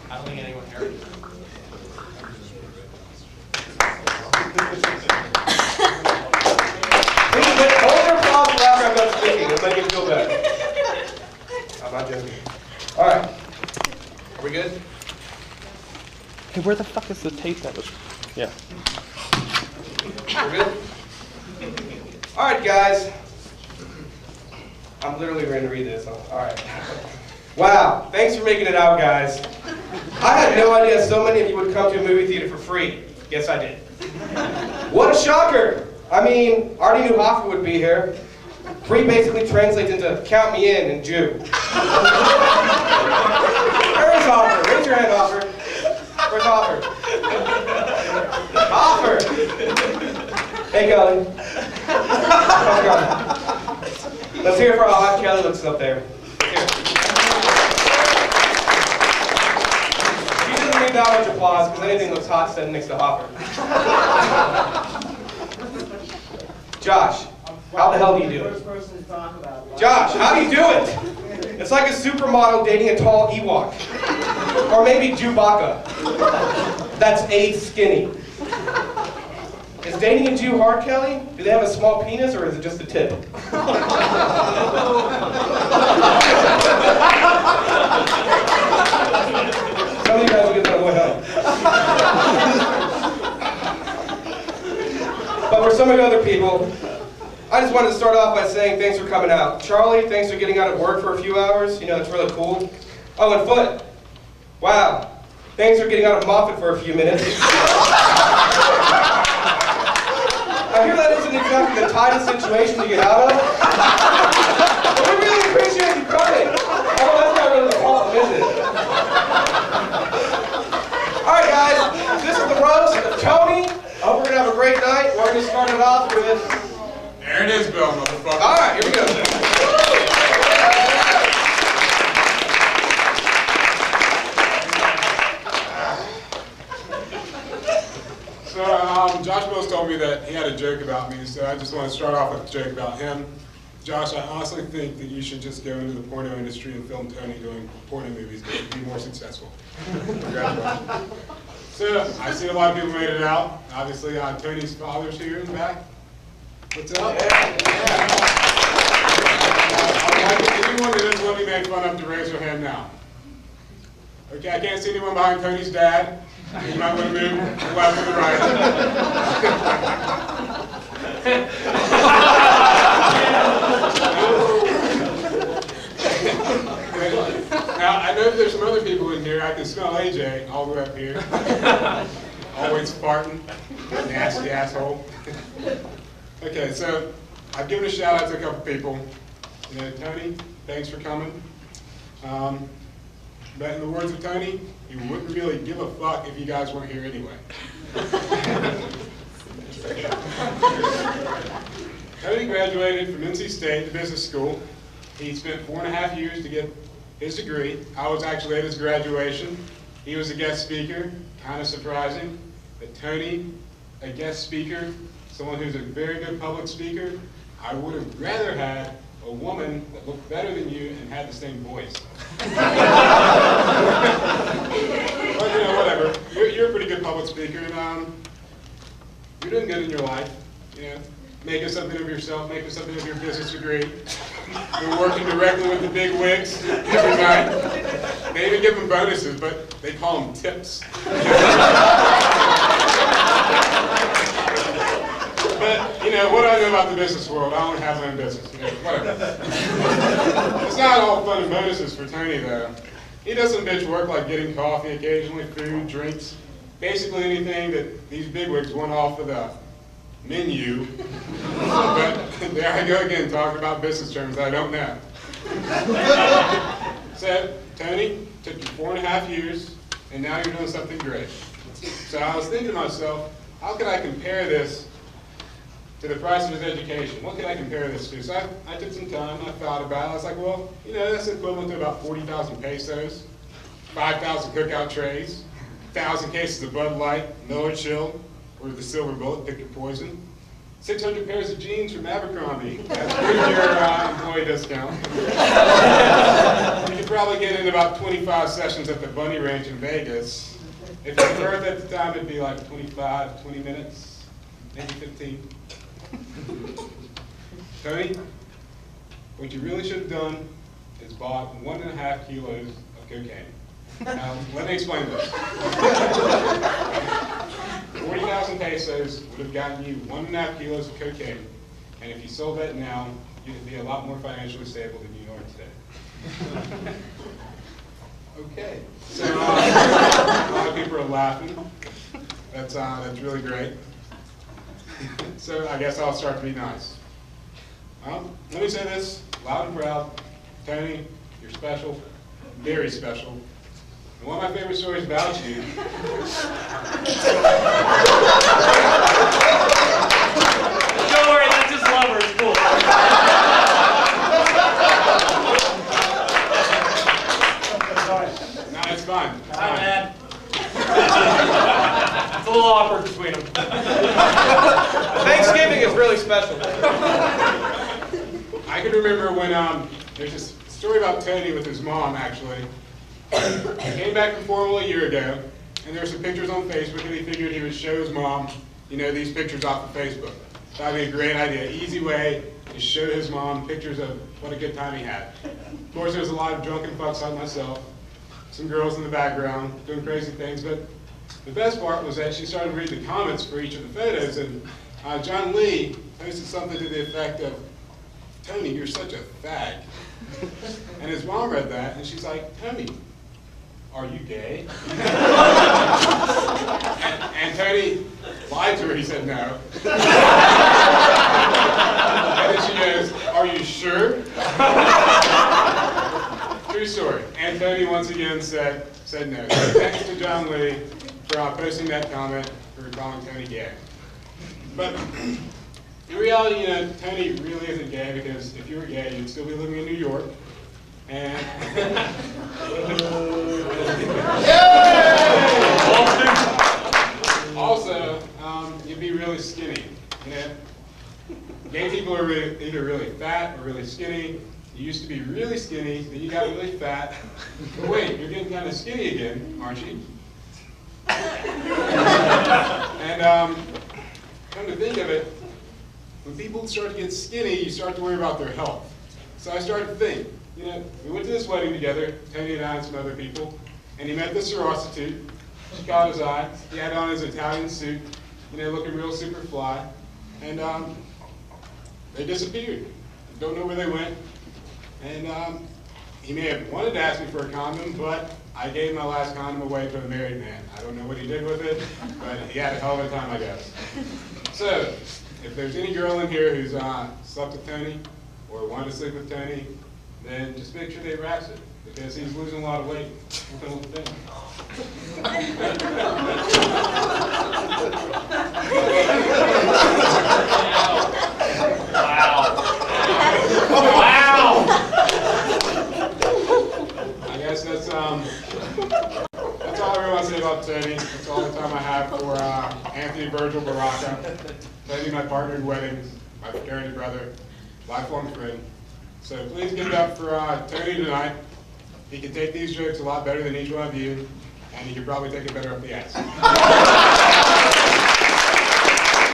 I don't think anyone heard it. Hold your applause after I'm done speaking. It'll make it feel better. I'm not joking. All right. Are we good? Hey, where the fuck is the tape that was? Yeah. We're good? All right, guys. I'm literally ready to read this. All right. Wow. Thanks for making it out, guys. I had no idea so many of you would come to a movie theater for free. Yes, I did. What a shocker. I mean, I already knew Hoffer would be here. Free basically translates into count me in Jew. Where is Hoffer? Raise your hand, Hoffer. Where's Hoffer? Hoffer! Hey, Kelly. How's it going? Let's hear it for how hot Kelly looks up there. Here. She doesn't need that much applause because anything looks hot standing next to Hoffer. Josh, how the hell do you do it? Josh, how do you do it? It's like a supermodel dating a tall Ewok. Or maybe Chewbacca. That's A skinny. Is dating a Jew hard, Kelly? Do they have a small penis or is it just a tip? Some of you guys will get that on the way home. But for some of the other people, I just wanted to start off by saying thanks for coming out. Charlie, thanks for getting out of work for a few hours. You know, it's really cool. Oh, and Foot. Wow. Thanks for getting out of Moffat for a few minutes. I hear that isn't exactly the tightest situation to get out of. But we really appreciate you coming. Oh, that's not really the problem, is it? Alright guys, this is the roast of Tony. I hope we're going to have a great night. We're going to start it off with... There it is, Bill, motherfucker. Alright, here we go. So, Josh Mills told me that he had a joke about me, so I just want to start off with a joke about him. Josh, I honestly think that you should just go into the porno industry and film Tony doing porno movies to be more successful. Congratulations. So, I see a lot of people made it out. Obviously, Tony's father's here in the back. What's up? Yeah. I'd like anyone that doesn't want to be made fun of to raise their hand now. Okay, I can't see anyone behind Tony's dad. You might want to move to the left or the right. Now, I know that there's some other people in here. I can smell AJ all the way up here. Always farting. Nasty asshole. Okay, so I've given a shout out to a couple people. You know, Tony, thanks for coming. But in the words of Tony, he wouldn't really give a fuck if you guys weren't here anyway. Tony graduated from NC State, the business school. He spent 4.5 years to get his degree. I was actually at his graduation. He was a guest speaker, kind of surprising. But Tony, a guest speaker, someone who's a very good public speaker, I would have rather had a woman that looked better than you and had the same voice. But you know, whatever. You're a pretty good public speaker, and you're doing good in your life. You know, making something of yourself, making something of your business degree. You're working directly with the big wigs every night. They even give them bonuses, but they call them tips. But, you know, what do I know about the business world? I only have my own business, you know, whatever. It's not all fun and bonuses for Tony, though. He does some bitch work like getting coffee occasionally, food, drinks, basically anything that these bigwigs want off of the menu. But there I go again, talking about business terms I don't know. So, Tony, took you 4.5 years, and now you're doing something great. So I was thinking to myself, how can I compare this to the price of his education? What can I compare this to? So I took some time, I thought about it. I was like, well, you know, that's equivalent to about 40,000 pesos, 5,000 cookout trays, 1,000 cases of Bud Light, Miller Chill, or the Silver Bullet, pick your poison. 600 pairs of jeans from Abercrombie. That's with your employee discount. You could probably get in about 25 sessions at the Bunny Ranch in Vegas. If you preferred at the time, it'd be like 25, 20 minutes, maybe 15. Tony, what you really should have done is bought 1.5 kilos of cocaine. Now, let me explain this. 40,000 pesos would have gotten you 1.5 kilos of cocaine, and if you sold that now, you'd be a lot more financially stable than you are today. Okay, so a lot of people are laughing. That's really great. So I guess I'll start to be nice. Let me say this loud and proud. Tony, you're special, very special. And one of my favorite stories about you Don't worry, that's just lover. It's cool. No, it's fine. It's Hi, fine. man. It's a little awkward between them. Thanksgiving is really special. I can remember when there's this story about Tony with his mom, actually. He came back from formal a year ago, and there were some pictures on Facebook, and he figured he would show his mom, these pictures off of Facebook. That'd be a great idea, easy way to show his mom pictures of what a good time he had. Of course, there was a lot of drunken fucks like myself, some girls in the background doing crazy things, but the best part was that she started to read the comments for each of the photos, and John Lee posted something to the effect of, "Tony, you're such a fag." And his mom read that, and she's like, "Tony, are you gay?" and Tony lied to her, he said no. And then she goes, "Are you sure?" True story. And Tony once again said no. So thanks to John Lee for posting that comment for calling Tony gay. But in reality, Tony really isn't gay, because if you were gay, you'd still be living in New York. And also, you'd be really skinny. Gay people are either really fat or really skinny. You used to be really skinny, then you got really fat. But wait, you're getting kind of skinny again, aren't you? And come to think of it, when people start to get skinny, you start to worry about their health. So I started to think, we went to this wedding together, Tony and I and some other people, and he met this prostitute. She caught his eye. He had on his Italian suit, looking real super fly. And they disappeared. Don't know where they went. And he may have wanted to ask me for a condom, but I gave my last condom away to a married man. I don't know what he did with it, but he had a hell of a time, I guess. So, if there's any girl in here who's slept with Tony or wanted to sleep with Tony, then just make sure they raps it, because he's losing a lot of weight. Wow. Wow. I guess that's all I really want to say about Tony. That's all the time I have for Anthony Virgil Baracca. Tony, my partner in weddings, my fraternity brother, lifelong friend. So please give it up for Tony tonight. He can take these jokes a lot better than each one of you, and he can probably take it better up the ass.